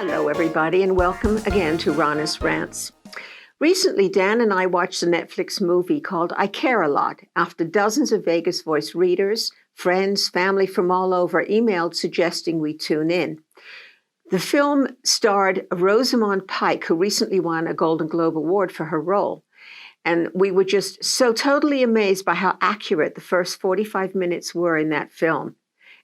Hello, everybody, and welcome again to Rana's Rants. Recently, Dan and I watched a Netflix movie called I Care a Lot after dozens of Vegas Voice readers, friends, family from all over emailed suggesting we tune in. The film starred Rosamund Pike, who recently won a Golden Globe Award for her role. And we were just so totally amazed by how accurate the first 45 minutes were in that film.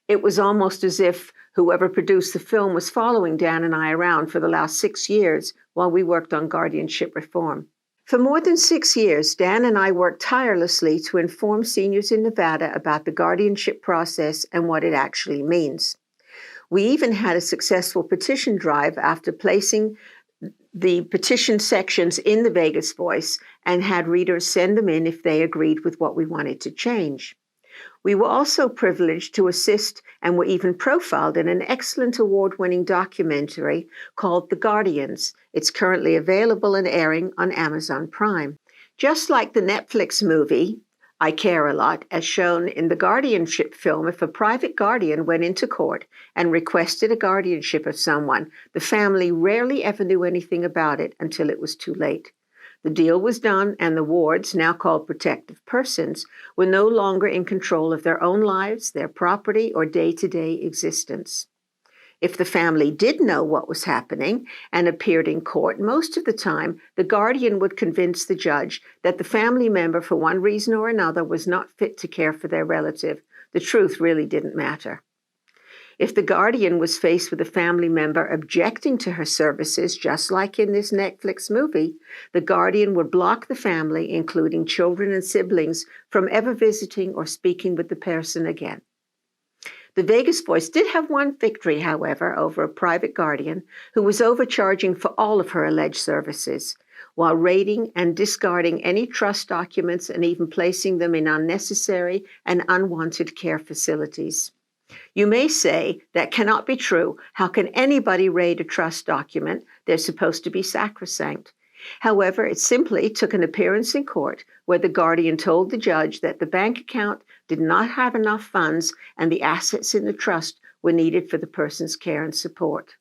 It was almost as if whoever produced the film was following Dan and I around for the last 6 years while we worked on guardianship reform. For more than 6 years, Dan and I worked tirelessly to inform seniors in Nevada about the guardianship process and what it actually means. We even had a successful petition drive after placing the petition sections in the Vegas Voice and had readers send them in if they agreed with what we wanted to change. We were also privileged to assist and were even profiled in an excellent award-winning documentary called The Guardians. It's currently available and airing on Amazon Prime. Just like the Netflix movie, I Care a Lot, as shown in the guardianship film, if a private guardian went into court and requested a guardianship of someone, the family rarely ever knew anything about it until it was too late. The deal was done, and the wards, now called protective persons, were no longer in control of their own lives, their property, or day-to-day existence. If the family did know what was happening and appeared in court, most of the time, the guardian would convince the judge that the family member, for one reason or another, was not fit to care for their relative. The truth really didn't matter. If the guardian was faced with a family member objecting to her services, just like in this Netflix movie, the guardian would block the family, including children and siblings, from ever visiting or speaking with the person again. The Vegas Voice did have one victory, however, over a private guardian who was overcharging for all of her alleged services, while raiding and discarding any trust documents and even placing them in unnecessary and unwanted care facilities. You may say that cannot be true. How can anybody raid a trust document? They're supposed to be sacrosanct. However, it simply took an appearance in court where the guardian told the judge that the bank account did not have enough funds and the assets in the trust were needed for the person's care and support.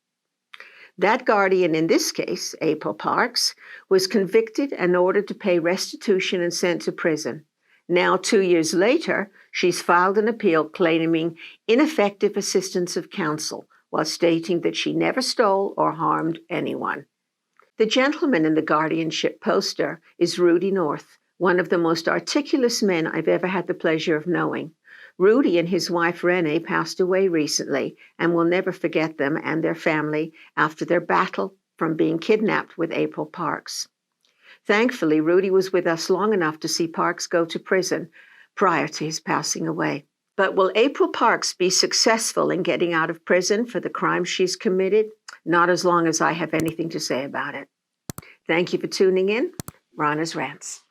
That guardian, in this case, April Parks, was convicted and ordered to pay restitution and sent to prison. Now, 2 years later, she's filed an appeal claiming ineffective assistance of counsel while stating that she never stole or harmed anyone. The gentleman in the guardianship poster is Rudy North, one of the most articulate men I've ever had the pleasure of knowing. Rudy and his wife Rana passed away recently, and we'll never forget them and their family after their battle from being kidnapped with April Parks. Thankfully, Rudy was with us long enough to see Parks go to prison prior to his passing away. But will April Parks be successful in getting out of prison for the crimes she's committed? Not as long as I have anything to say about it. Thank you for tuning in. Rana's Rants.